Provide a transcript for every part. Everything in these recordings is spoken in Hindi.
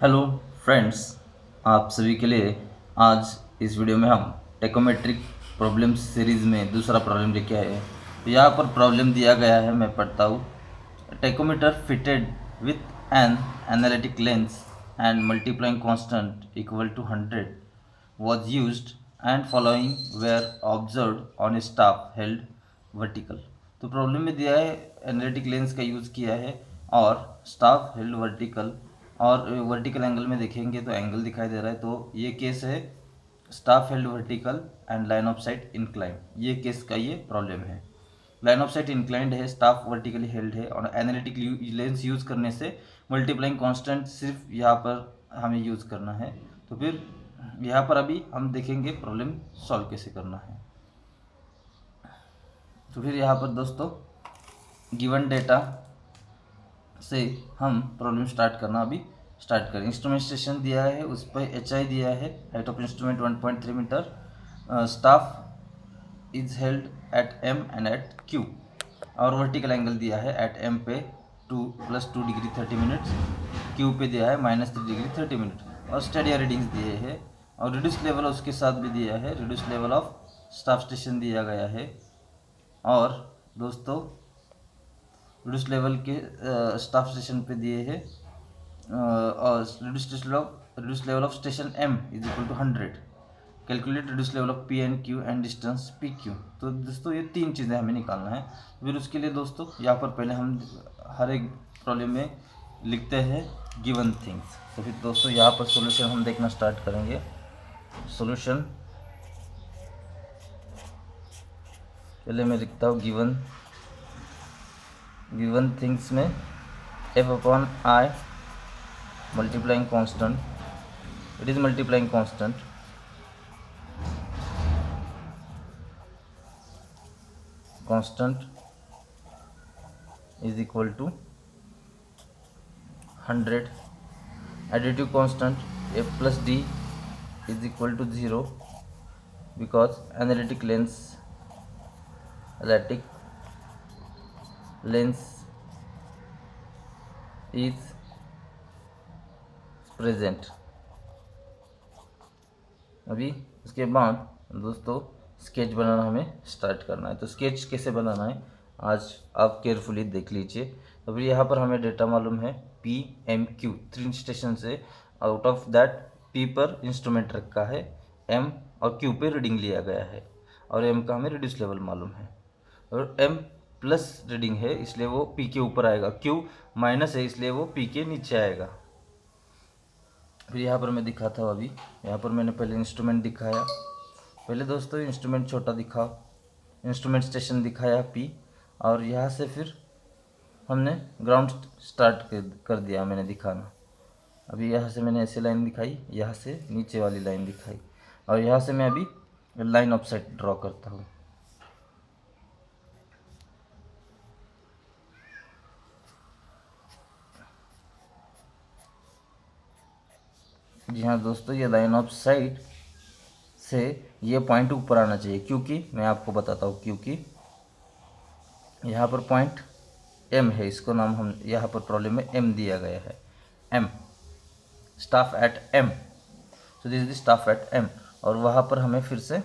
हेलो फ्रेंड्स, आप सभी के लिए आज इस वीडियो में हम टेकोमेट्रिक प्रॉब्लम सीरीज़ में दूसरा प्रॉब्लम लेके आए हैं। तो यहाँ पर प्रॉब्लम दिया गया है, मैं पढ़ता हूँ। Tachometer fitted with an analytic lens and multiplying constant equal to 100 was used and following were observed on a staff held vertical। तो प्रॉब्लम में दिया है एनालिटिक लेंस का यूज़ किया है और स्टाफ हेल्ड वर्टिकल, और वर्टिकल एंगल में देखेंगे तो एंगल दिखाई दे रहा है। तो ये केस है staff held vertical and line of site incline, ये केस का ये प्रॉब्लम है। लाइन ऑफ साइट इंक्लाइंड है, स्टाफ वर्टिकली हेल्ड है और एनालिटिक लेंस यूज़ करने से मल्टीप्लाइंग कांस्टेंट सिर्फ यहाँ पर हमें यूज़ करना है। तो फिर यहाँ पर अभी हम देखेंगे प्रॉब्लम सॉल्व कैसे करना है। तो फिर यहाँ पर दोस्तों गिवन डेटा से हम प्रॉब्लम स्टार्ट करना अभी स्टार्ट करें। इंस्ट्रूमेंटेशन दिया है, उस पर HI दिया है, height of instrument 1.3 metre, staff is held at M and at Q, और वर्टिकल एंगल दिया है एट M पे 2+2 डिग्री 30 मिनट्स, Q पे दिया है -3 डिग्री 30 मिनट, और स्टडी रीडिंग्स दिए हैं और रिड्यूस लेवल उसके साथ भी दिया है। Reduce level of staff station दिया गया है और दोस्तों रिड्यूस लेवल के स्टाफ स्टेशन पे दिए हैं और reduce level of station M is equal to 100। Calculate reduce level of P and Q and distance PQ। तो दोस्तों ये तीन चीज़ें हमें निकालना है। फिर उसके लिए दोस्तों यहाँ पर पहले हम हर एक प्रॉब्लम में लिखते हैं गिवन थिंग्स। तो फिर दोस्तों यहाँ पर सॉल्यूशन हम देखना स्टार्ट करेंगे। सॉल्यूशन पहले मैं लिखता हूँ गिवन थिंग्स में F/I multiplying constant, it is multiplying constant is equal to 100। additive constant F plus D is equal to 0 because analytic lens is present। अभी उसके बाद दोस्तों स्केच बनाना हमें स्टार्ट करना है। तो स्केच कैसे बनाना है आज आप केयरफुली देख लीजिए। तो फिर यहाँ पर हमें डेटा मालूम है P M Q, 3 स्टेशन से। आउट ऑफ दैट P पर इंस्ट्रूमेंट रखा है, M और Q पे रीडिंग लिया गया है और M का हमें रिड्यूस लेवल मालूम है और M प्लस रीडिंग है इसलिए वो P के ऊपर आएगा, Q माइनस है इसलिए वो P के नीचे आएगा। फिर यहाँ पर मैं दिखाता हूँ। अभी यहाँ पर मैंने पहले इंस्ट्रूमेंट दिखाया, पहले दोस्तों इंस्ट्रूमेंट छोटा दिखा, इंस्ट्रूमेंट स्टेशन दिखाया P, और यहाँ से फिर हमने ग्राउंड स्टार्ट कर दिया मैंने दिखाना। अभी यहाँ से मैंने ऐसे लाइन दिखाई, यहाँ से नीचे वाली लाइन दिखाई और यहाँ से मैं अभी लाइन ऑफ साइट ड्रॉ करता हूँ। जी हाँ दोस्तों, ये लाइन ऑफ साइट से ये पॉइंट ऊपर आना चाहिए, क्योंकि मैं आपको बताता हूँ, क्योंकि यहाँ पर पॉइंट M है, इसको नाम हम यहाँ पर प्रॉब्लम में M दिया गया है, M स्टाफ एट M। तो this is staff at M और वहाँ पर हमें फिर से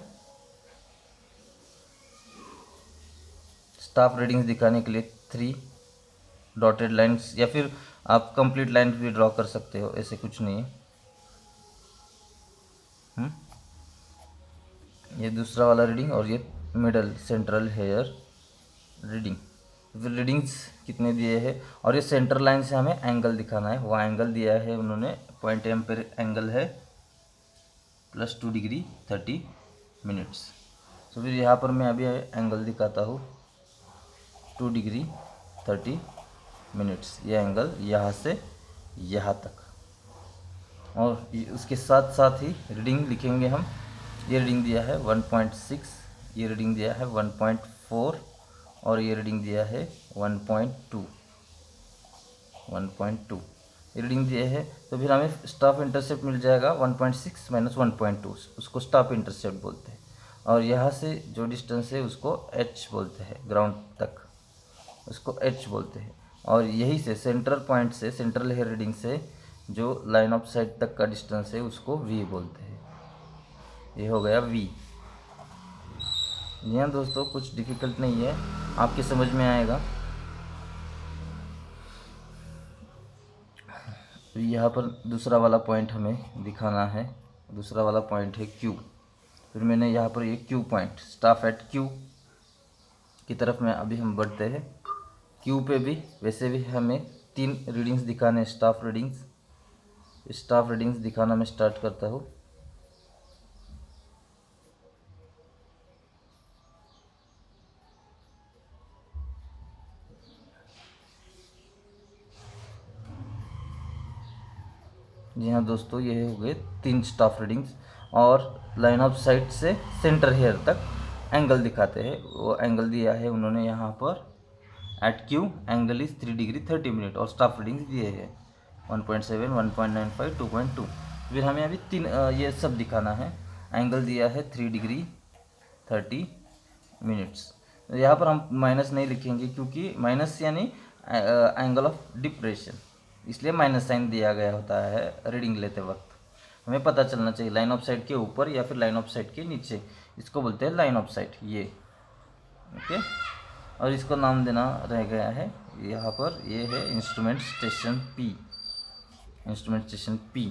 स्टाफ रीडिंग्स दिखाने के लिए 3 डॉटेड लाइन्स, या फिर आप कंप्लीट लाइन भी ड्रॉ कर सकते हो, ऐसे कुछ नहीं है। ये दूसरा वाला रीडिंग और ये मिडल सेंट्रल हेयर रीडिंग। फिर रीडिंग्स कितने दिए हैं और ये सेंटर लाइन से हमें एंगल दिखाना है, वहाँ एंगल दिया है उन्होंने, पॉइंट M पर एंगल है +2 डिग्री 30 मिनट्स। तो फिर यहाँ पर मैं अभी एंगल दिखाता हूँ 2 डिग्री 30 मिनट्स, ये एंगल यहाँ से यहाँ तक, और उसके साथ साथ ही रीडिंग लिखेंगे हम। ये रीडिंग दिया है 1.6, ये रीडिंग दिया है 1.4 और ये रीडिंग दिया है 1.2 ये रीडिंग दिए है। तो फिर हमें स्टाफ इंटरसेप्ट मिल जाएगा 1.6 माइनस 1.2, उसको स्टाफ इंटरसेप्ट बोलते हैं, और यहाँ से जो डिस्टेंस है उसको H बोलते हैं, ग्राउंड तक उसको H बोलते हैं। और यही से सेंट्रल पॉइंट से, सेंट्रल हेयर रीडिंग से जो लाइन ऑफ साइट तक का डिस्टेंस है उसको वी बोलते हैं। ये हो गया वी। जी हाँ दोस्तों, कुछ डिफ़िकल्ट नहीं है, आपके समझ में आएगा। यहाँ पर दूसरा वाला पॉइंट हमें दिखाना है। दूसरा वाला पॉइंट है क्यू। फिर मैंने यहाँ पर ये Q point, staff at Q की तरफ में अभी हम बढ़ते हैं। क्यू पे भी वैसे भी हमें 3 रीडिंग्स दिखाने, स्टाफ रीडिंग्स। स्टाफ रीडिंग्स दिखाना मैं स्टार्ट करता हूँ। जी हाँ दोस्तों, ये हो गए 3 स्टाफ रीडिंग्स और लाइन ऑफ साइट से सेंटर हेयर तक एंगल दिखाते हैं। वो एंगल दिया है उन्होंने यहाँ पर, at Q angle is 3 degree 30 minute, और स्टाफ रीडिंग्स दिए हैं 1.7, 1.95, 2.2। फिर हमें अभी 3 ये सब दिखाना है। एंगल दिया है 3 डिग्री 30 मिनट्स। यहाँ पर हम माइनस नहीं लिखेंगे क्योंकि माइनस यानी एंगल ऑफ डिप्रेशन, इसलिए माइनस साइन दिया गया होता है रीडिंग लेते वक्त। हमें पता चलना चाहिए लाइन ऑफ साइट के ऊपर या फिर लाइन ऑफ साइट के नीचे, इसको बोलते हैं लाइन ऑफ साइट, ये ओके। और इसको नाम देना रह गया है यहाँ पर, ये है instrument station P. Instrument station P,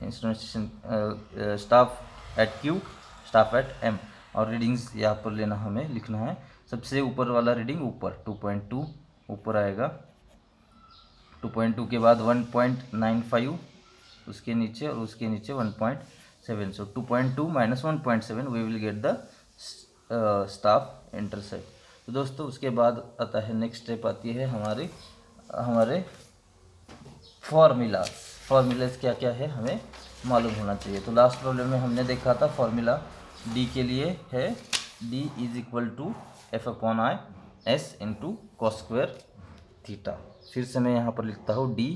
instrument station staff at Q, staff at M. और रीडिंग्स यहाँ पर लेना, हमें लिखना है सबसे ऊपर वाला रीडिंग ऊपर 2.2 ऊपर आएगा। 2.2 के बाद 1.95 उसके नीचे, और उसके नीचे 1.7। So 2.2 minus 1.7 we will get the staff intercept. तो दोस्तों उसके बाद आता है नेक्स्ट स्टेप, आती है हमारे फार्मूलाज क्या क्या है हमें मालूम होना चाहिए। तो लास्ट प्रॉब्लम में हमने देखा था फार्मूला डी के लिए है D is equal to F upon I S into cos square theta. फिर से मैं यहाँ पर लिखता हूँ D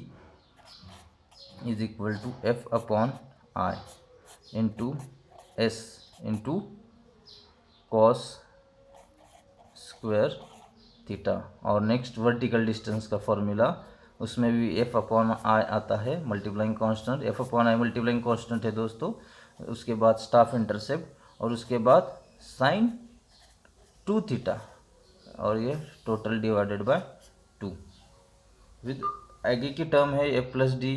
is equal to F upon I into S into cos square theta. और नेक्स्ट वर्टिकल डिस्टेंस का फॉर्मूला, उसमें भी एफ अपॉन आई आता है, multiplying constant. F upon I multiplying constant है दोस्तों। उसके बाद स्टाफ इंटरसेप्ट, और उसके बाद साइन 2 थीटा, और ये टोटल डिवाइडेड बाय 2। विद आगे की टर्म है ए प्लस डी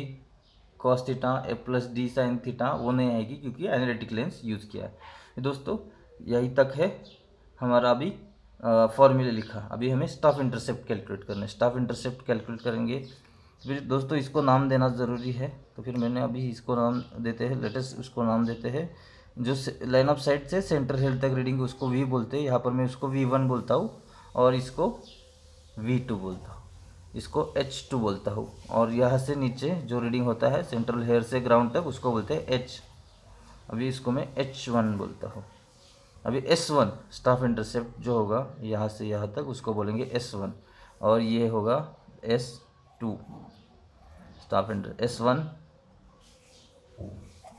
कॉस थीटा, ए प्लस डी साइन थीटा, वो नहीं आएगी क्योंकि एनालिटिक लेंस यूज़ किया है। दोस्तों यही तक है हमारा अभी फॉर्मूला लिखा। अभी हमें स्टाफ इंटरसेप्ट कैलकुलेट करना है। स्टाफ इंटरसेप्ट कैलकुलेट करेंगे, फिर दोस्तों इसको नाम देना ज़रूरी है। तो फिर मैंने अभी इसको नाम देते हैं, लेटेस्ट उसको नाम देते हैं जो लाइन ऑफ साइट से सेंटर हेड तक रीडिंग, उसको वी बोलते हैं। यहाँ पर मैं उसको V1 बोलता हूँ, और इसको V2 बोलता हूँ, इसको H2 बोलता हूँ। और यहाँ से नीचे जो रीडिंग होता है सेंट्रल हेयर से ग्राउंड तक, उसको बोलते हैं H। अभी इसको मैं H1 बोलता हूँ। अभी S1 स्टाफ इंटरसेप्ट जो होगा यहाँ से यहाँ तक, उसको बोलेंगे S1। और ये होगा S2 स्टाफ इंटर S1।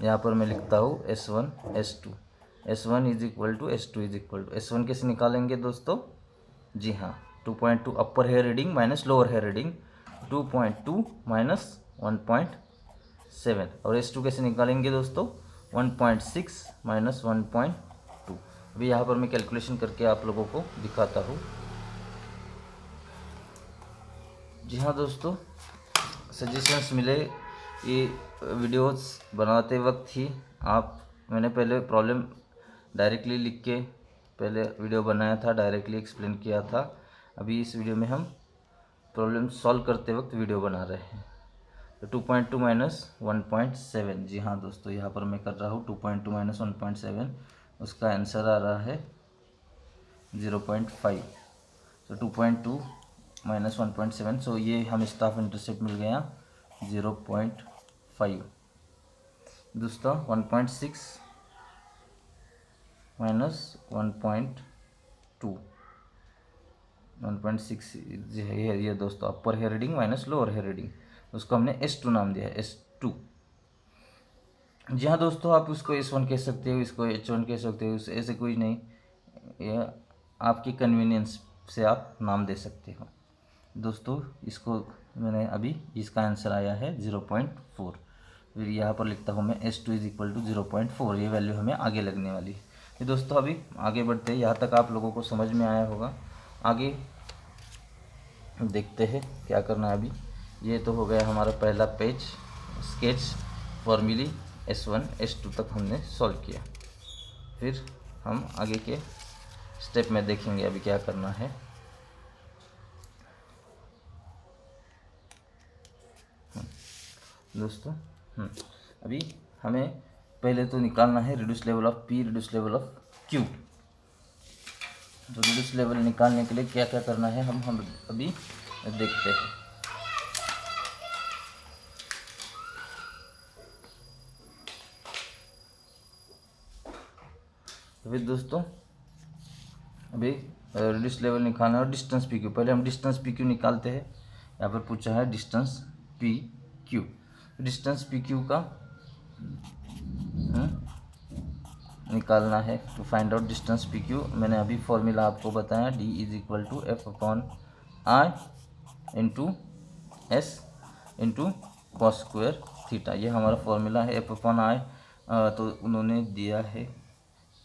यहाँ पर मैं लिखता हूँ S1 S2। S1 is equal to S2 is equal to, S1 कैसे निकालेंगे दोस्तों? जी हाँ, 2.2 upper hair reading minus lower hair reading, 2.2 minus 1.7। और S2 कैसे निकालेंगे दोस्तों? 1.6 माइनस 1.2। अभी यहाँ पर मैं कैलकुलेशन करके आप लोगों को दिखाता हूँ। जी हाँ दोस्तों, सजेशंस मिले ये वीडियोस बनाते वक्त ही मैंने पहले प्रॉब्लम डायरेक्टली लिख के पहले वीडियो बनाया था, डायरेक्टली एक्सप्लेन किया था। अभी इस वीडियो में हम प्रॉब्लम सॉल्व करते वक्त वीडियो बना रहे हैं। तो 2.2 माइनस 1.7, जी हाँ दोस्तों, यहाँ पर मैं कर रहा हूँ 2.2 माइनस 1.7, उसका आंसर आ रहा है 0.5। तो 2.2 माइनस 1.7, सो ये हमें स्टाफ इंटरसेप्ट मिल गया 0.5। दोस्तों 1.6 माइनस 1.2, 1.6 ये दोस्तों upper hair reading minus lower hair reading, उसको हमने S2 नाम दिया है, S2। जी हाँ दोस्तों, आप उसको S1 कह सकते हो, इसको H1 कह सकते हो, ऐसे कोई नहीं, ये आपकी कन्वीनियंस से आप नाम दे सकते हो। दोस्तों इसको मैंने अभी, इसका आंसर आया है 0.4। फिर यहाँ पर लिखता हूँ मैं S2 इज इक्वल टू 0.4, ये वैल्यू हमें आगे लगने वाली है। तो दोस्तों अभी आगे बढ़ते हैं, यहाँ तक आप लोगों को समझ में आया होगा। आगे देखते हैं क्या करना है अभी। ये तो हो गया हमारा पहला पेज, स्केच फॉर्मूले S1 S2 तक हमने सॉल्व किया। फिर हम आगे के स्टेप में देखेंगे अभी क्या करना है। दोस्तों अभी हमें पहले तो निकालना है reduce level of P, reduce level of Q। तो रिड्यूस लेवल निकालने के लिए क्या क्या करना है हम अभी देखते हैं। तो फिर दोस्तों अभी रिड्यूस लेवल निकालना है और डिस्टेंस PQ। पहले हम डिस्टेंस PQ निकालते हैं। यहाँ पर पूछा है डिस्टेंस PQ। डिस्टेंस PQ का निकालना है। To find out distance PQ मैंने अभी फॉर्मूला आपको बताया, D is equal to F/I into S into cos square theta. ये हमारा फॉर्मूला है। F/I तो उन्होंने दिया है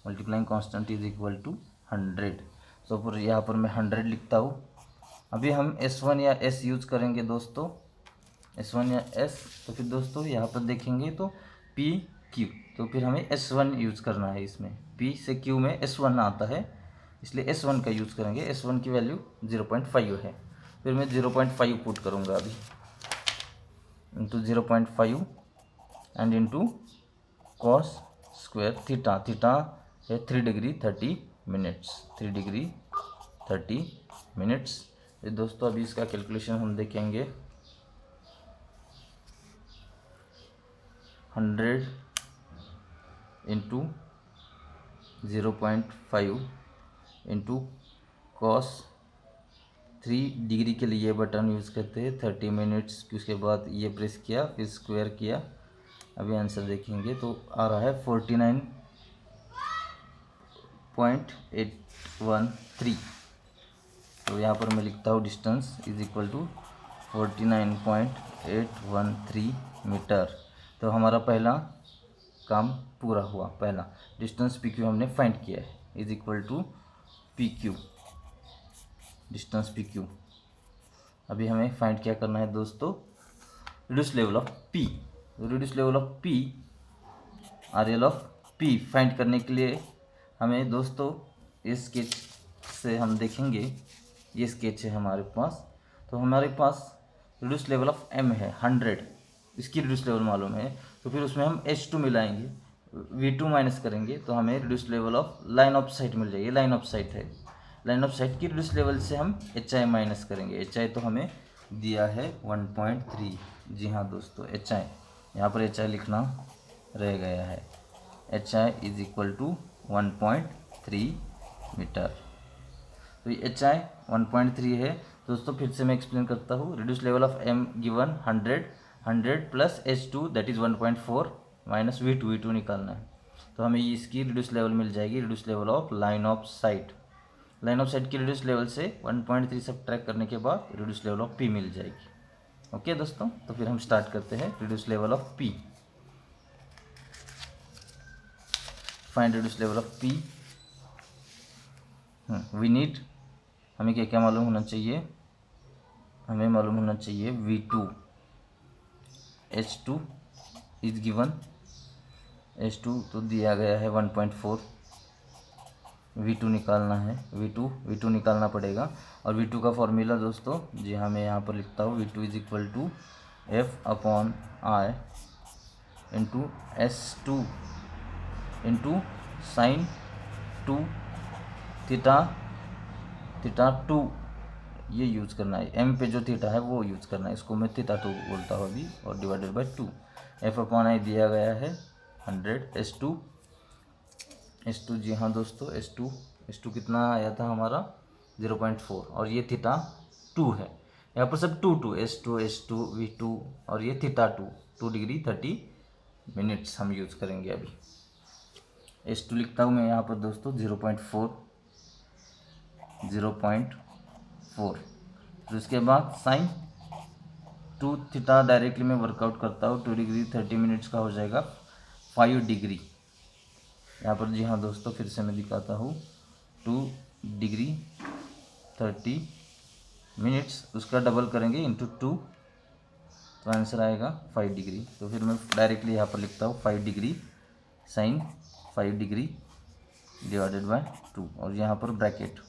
multiplying constant is equal to 100। तो फिर यहाँ पर मैं 100 लिखता हूँ। अभी हम S1 या S यूज़ करेंगे दोस्तों, S1 या S। तो फिर दोस्तों यहाँ पर देखेंगे तो PQ, तो फिर हमें S1 यूज़ करना है। इसमें P से Q में S1 आता है, इसलिए S1 का यूज़ करेंगे। S1 की वैल्यू 0.5 है। फिर मैं 0.5 पुट करूँगा अभी, into 0.5 and into cos square theta. Theta है 3 डिग्री 30 मिनट्स, 3 डिग्री 30 मिनट्स। ये दोस्तों अभी इसका कैलकुलेशन हम देखेंगे। 100 इंटू 0.5 इंटू कॉस 3 डिग्री के लिए बटन यूज़ करते हैं 30 मिनट्स। उसके बाद ये प्रेस किया, फिर स्क्वायर किया। अभी आंसर देखेंगे तो आ रहा है 49.813। तो यहाँ पर मैं लिखता हूँ distance is equal to 49.813 metre. तो हमारा पहला काम पूरा हुआ। पहला डिस्टेंस PQ हमने फाइंड किया है, is equal to PQ, distance PQ। अभी हमें फाइंड क्या करना है दोस्तों, reduce level of P। Reduce level of P, RL of P find करने के लिए हमें दोस्तों इस स्केच से हम देखेंगे। ये स्केच है हमारे पास। तो हमारे पास रिड्यूस लेवल ऑफ M है 100, इसकी रिड्यूस लेवल मालूम है। तो फिर उसमें हम H2 मिलाएंगे, V2 माइनस करेंगे तो हमें reduce level of line of sight मिल जाएगी। लाइन ऑफ साइट है, लाइन ऑफ साइट की रिड्यूस लेवल से हम HI माइनस करेंगे। HI तो हमें दिया है 1.3। जी हाँ दोस्तों, HI यहाँ पर HI लिखना रह गया है। HI is equal to 1.3 metre. तो ये HI 1.3 है दोस्तों। फिर से मैं एक्सप्लेन करता हूँ। Reduce level of M given 100 plus H2 that is 1.4 minus V2 निकालना है। तो हमें इसकी रिड्यूस लेवल मिल जाएगी, reduce level of line of sight. Line of sight की रिड्यूस लेवल से 1.3 सब्ट्रैक्ट करने के बाद रिड्यूस लेवल ऑफ P मिल जाएगी। ओके दोस्तों, तो फिर हम स्टार्ट करते हैं reduce level of P। Find reduce level of P। We need, हमें क्या क्या मालूम होना चाहिए। हमें मालूम होना चाहिए V2, H2 is given, H2 तो दिया गया है 1.4। V2 निकालना है, V2 निकालना पड़ेगा। और V2 का फॉर्मूला दोस्तों, जी हाँ मैं यहाँ पर लिखता हूँ। V2 is equal to F/I into S2 into sine 2 theta 2। ये यूज़ करना है। M पे जो थीटा है वो यूज़ करना है, इसको मैं थीटा 2 बोलता हूँ अभी, और डिवाइडेड बाय 2। F/I दिया गया है 100। S2 जी हाँ दोस्तों, S2 कितना आया था हमारा 0.4, और ये थीटा 2 है। यहाँ पर सब 2 S2 V2 और ये थीटा 2 डिग्री 30 मिनट्स हम यूज़ करेंगे अभी। S2 लिखता हूँ मैं यहाँ पर दोस्तों 0.4। फिर उसके बाद साइन टू थीटा डायरेक्टली मैं वर्कआउट करता हूँ, 2 डिग्री 30 मिनट्स का हो जाएगा 5 डिग्री। यहाँ पर जी हाँ दोस्तों फिर से मैं दिखाता हूँ, 2 डिग्री 30 मिनट्स, उसका डबल करेंगे इंटू 2, तो आंसर आएगा 5 डिग्री। तो फिर मैं डायरेक्टली यहाँ पर लिखता हूँ 5 degree sine 5 degree divided by 2, और यहाँ पर ब्रैकेट।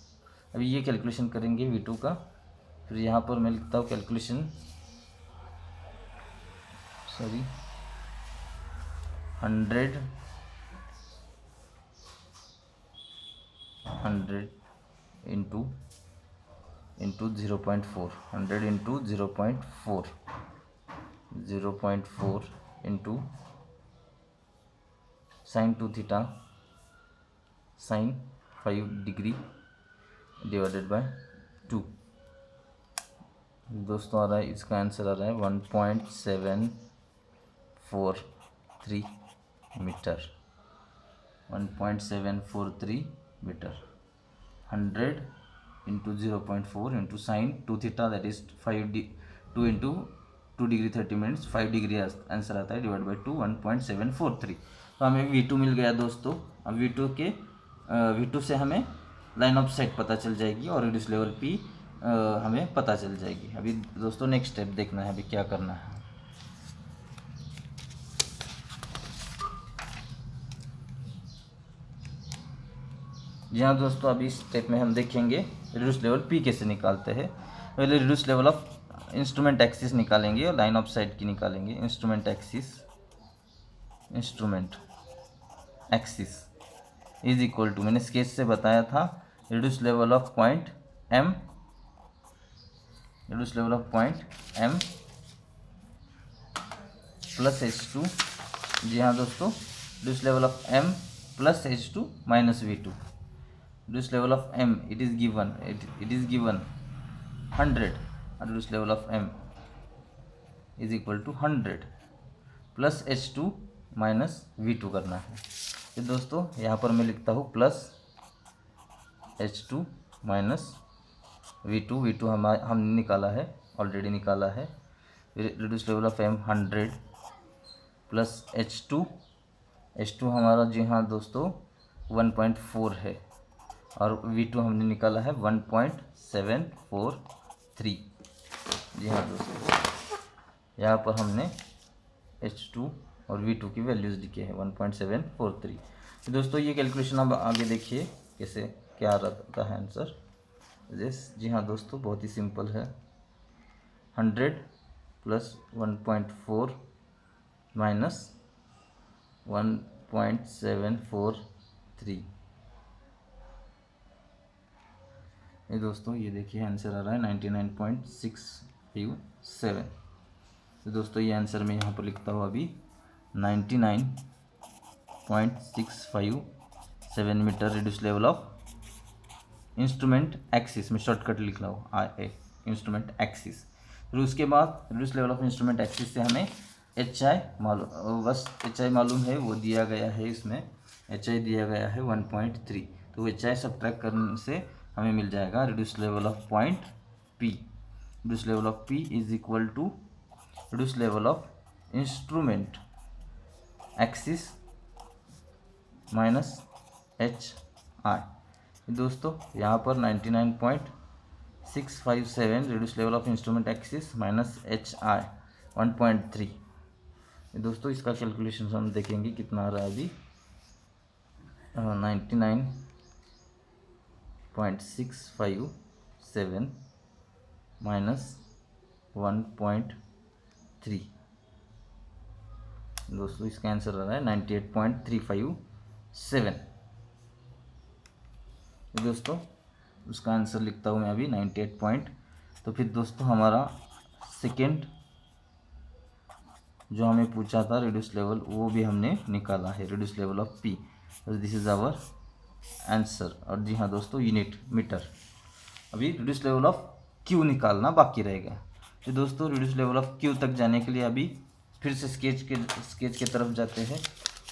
अभी ये कैलकुलेशन करेंगे V2 का, फिर यहाँ पर मैं लिखता हूँ calculation 100 into 0.4, 100 into 0.4 into sine 2 theta sine 5 degree divided by 2। दोस्तों आ रहा है, इसका आंसर आ रहा है 1.743 metre, 1.743 metre. 100 into 0.4 into sine 2 theta that is 2 into 2 degree 30 minutes 5 degree answer आता है, डिवाइड बाई 2 1.743। तो हमें V2 मिल गया दोस्तों। अब V2 से हमें लाइन ऑफ साइट पता चल जाएगी और रिड्यूस लेवल P हमें पता चल जाएगी। अभी दोस्तों नेक्स्ट स्टेप देखना है, अभी क्या करना है। जी हाँ दोस्तों, अभी इस स्टेप में हम देखेंगे रिड्यूस लेवल P कैसे निकालते हैं। पहले reduce level of instrument axis निकालेंगे और लाइन ऑफ साइट की निकालेंगे। Instrument axis is equal to, मैंने स्केच से बताया था, reduce level of point M plus H2। जी हाँ दोस्तों, reduce level of M plus H2 minus V2। Reduce level of M it is given 100, reduce level of M is equal to 100 plus H2 minus V2 करना है। तो दोस्तों यहाँ पर मैं लिखता हूँ प्लस H2 माइनस V2 हमने निकाला है, ऑलरेडी निकाला है। Reduce level of M 100 plus H2 हमारा जी हाँ दोस्तों 1.4 है, और V2 हमने निकाला है 1.743। जी हाँ दोस्तों, यहाँ पर हमने H2 और V2 की वैल्यूज़ लिखे हैं 1.743। तो दोस्तों ये कैलकुलेशन अब आगे देखिए कैसे क्या रहता है आंसर। जी हाँ दोस्तों, बहुत ही सिंपल है। 100 प्लस 1.4 माइनस 1.743। ये दोस्तों ये देखिए आंसर आ रहा है 99.657। तो दोस्तों ये आंसर मैं यहाँ पर लिखता हूँ अभी 99.657 metre reduce level of instrument axis में शॉर्टकट लिख रहा हूँ इंस्ट्रूमेंट एक्सिस। फिर उसके बाद reduce level of instrument axis से हमें HI मालूम, बस HI मालूम है, वो दिया गया है, इसमें HI दिया गया है 1.3। तो HI सब्ट्रैक्ट करने से हमें मिल जाएगा reduce level of point P। Reduce level of P is equal to reduce level of instrument axis minus HI। दोस्तों यहाँ पर 99.657 reduce level of instrument axis minus HI 1.3। दोस्तों इसका कैलकुलेशन हम देखेंगे कितना आ रहा है अभी। 99.657 माइनस 1.3। दोस्तों इसका आंसर आ रहा है 98.357। दोस्तों उसका आंसर लिखता हूँ मैं अभी 98 तो फिर दोस्तों हमारा सेकेंड जो हमें पूछा था रिड्यूस लेवल, वो भी हमने निकाला है, reduce level of P। This is our answer. और जी हाँ दोस्तों यूनिट मीटर। अभी रिड्यूस लेवल ऑफ Q निकालना बाकी रहेगा। तो दोस्तों रिड्यूस लेवल ऑफ Q तक जाने के लिए अभी फिर से स्केच के तरफ जाते हैं,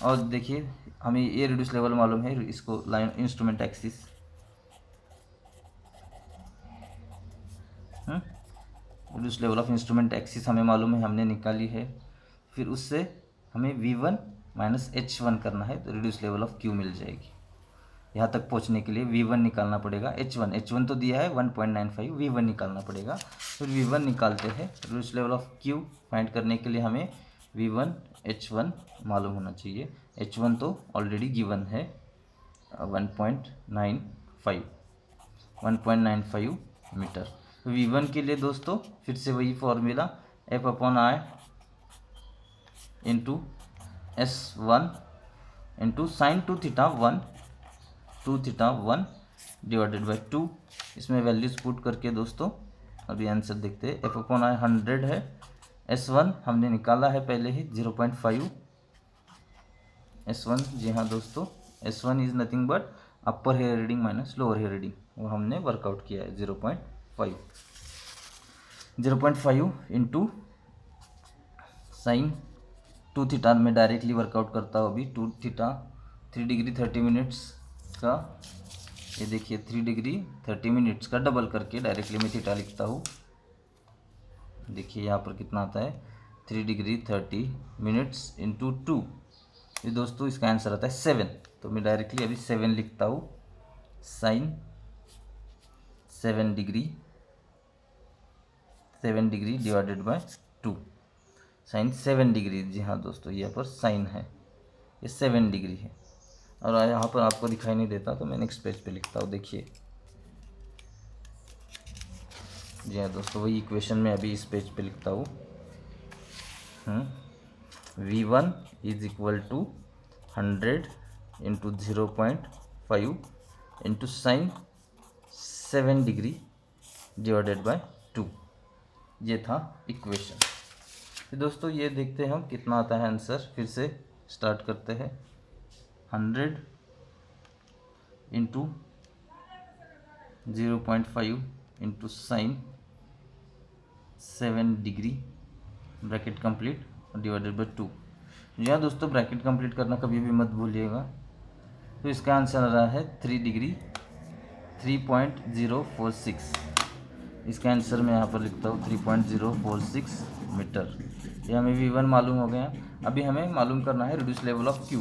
और देखिए हमें ये रिड्यूस लेवल मालूम है, इसको line instrument axis reduce level of instrument axis हमें मालूम है, हमने निकाली है। फिर उससे हमें V1 माइनस H1 करना है तो रिड्यूस लेवल ऑफ Q मिल जाएगी। यहाँ तक पहुँचने के लिए V1 निकालना पड़ेगा, H1 तो दिया है 1.95, V1 निकालना पड़ेगा। फिर V1 निकालते हैं। Reduce level of Q find करने के लिए हमें V1 H1 मालूम होना चाहिए। H1 तो ऑलरेडी गिवन है 1.95 मीटर। तो V1 के लिए दोस्तों फिर से वही formula F/I into S1 into sine 2 theta 1 divided by 2। इसमें वैल्यूज पुट करके दोस्तों अभी आंसर देखते हैं। F/I 100 है, S1 हमने निकाला है पहले ही 0.5। S1 जी हाँ दोस्तों, S1 is nothing but upper hair reading minus lower hair reading, वो हमने वर्कआउट किया है 0.5 इंटू साइन 2 थीटा में डायरेक्टली वर्कआउट करता हूँ अभी। 2 थीटा 3 डिग्री 30 मिनट्स का, ये देखिए 3 डिग्री 30 मिनट्स का डबल करके डायरेक्टली मैं थीटा लिखता हूँ। देखिए यहाँ पर कितना आता है 3 डिग्री 30 मिनट्स इंटू 2, ये दोस्तों इसका आंसर आता है 7। तो मैं डायरेक्टली अभी 7 लिखता हूँ, sine 7 degree divided by 2, sine 7 degree. जी हाँ दोस्तों, यहाँ पर साइन है, ये 7 डिग्री है। और यहाँ पर आपको दिखाई नहीं देता तो मैं नेक्स्ट पेज पे लिखता हूँ। देखिए जी हाँ दोस्तों, वही इक्वेशन में अभी इस पेज पे लिखता हूँ। V1 is equal to 100 into 0.5 into sine 7 degree divided by 2, ये था इक्वेशन। फिर दोस्तों ये देखते हैं हम कितना आता है आंसर। फिर से स्टार्ट करते हैं। 100 into 0.5 into sine 7 degree bracket complete divided by 2। जी हाँ दोस्तों, ब्रैकेट कंप्लीट करना कभी भी मत भूलिएगा। तो इसका आंसर आ रहा है 3 डिग्री 3.046। इसका आंसर मैं यहाँ पर लिखता हूँ 3.046 मीटर। ये हमें V1 मालूम हो गया। अभी हमें मालूम करना है reduce level of Q,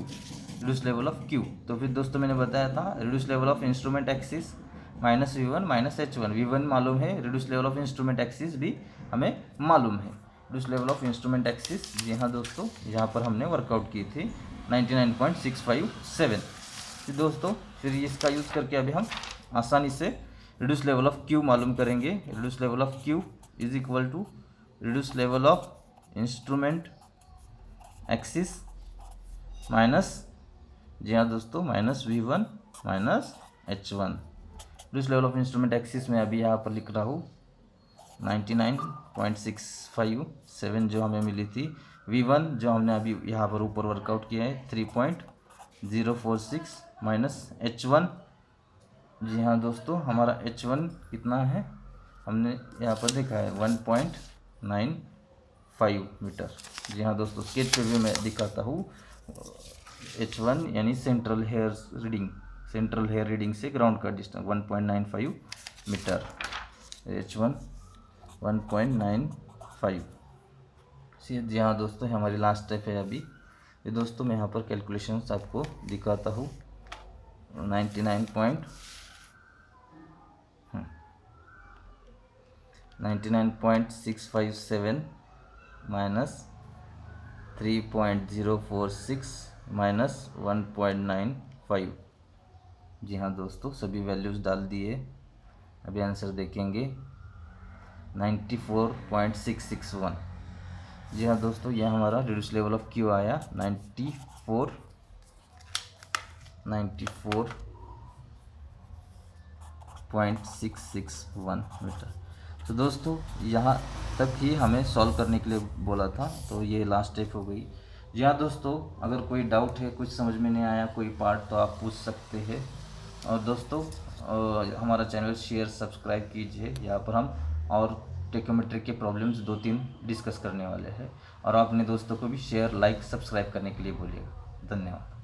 reduce level of Q। तो फिर दोस्तों मैंने बताया था reduce level of instrument axis minus V1 minus H1। V1 मालूम है, reduce level of instrument axis भी हमें मालूम है। Reduce level of instrument axis, जी हाँ दोस्तों, यहाँ पर हमने वर्कआउट की थी 99.657। तो दोस्तों फिर इसका यूज़ करके अभी हम आसानी से रिड्यूस लेवल ऑफ Q मालूम करेंगे। Reduce level of Q is equal to reduce level of instrument axis minus, जी हाँ दोस्तों, minus V1 minus H1। Reduce level of instrument axis में अभी यहाँ पर लिख रहा हूँ 99.657 जो हमें मिली थी। V1 जो हमने अभी यहाँ पर ऊपर वर्कआउट किया है 3.046 माइनस H1। जी हाँ दोस्तों, हमारा H1 कितना है हमने यहाँ पर देखा है 1.95 मीटर। जी हाँ दोस्तों, स्केच पे भी मैं दिखाता हूँ। H1 यानी सेंट्रल हेयर रीडिंग से ग्राउंड का डिस्टेंस 1.95 मीटर। H1 1.95। जी हाँ दोस्तों, हमारी लास्ट स्टेप है अभी। ये दोस्तों मैं यहाँ पर कैलकुलेशंस आपको दिखाता हूँ। 99.657 माइनस 3.046 माइनस 1.95। जी हाँ दोस्तों, सभी वैल्यूज़ डाल दिए। अभी आंसर देखेंगे 94.661। जी हाँ दोस्तों, यह हमारा रिड्यूस लेवल ऑफ Q आया 94.661 मीटर। तो दोस्तों यहाँ तक ही हमें सॉल्व करने के लिए बोला था, तो ये लास्ट स्टेप हो गई। जी हाँ दोस्तों, अगर कोई डाउट है, कुछ समझ में नहीं आया कोई पार्ट, तो आप पूछ सकते हैं। और दोस्तों हमारा चैनल शेयर सब्सक्राइब कीजिए। यहाँ पर हम और टेक्नोमेट्री के प्रॉब्लम्स 2-3 डिस्कस करने वाले हैं। और अपने दोस्तों को भी शेयर लाइक सब्सक्राइब करने के लिए बोलिएगा। धन्यवाद।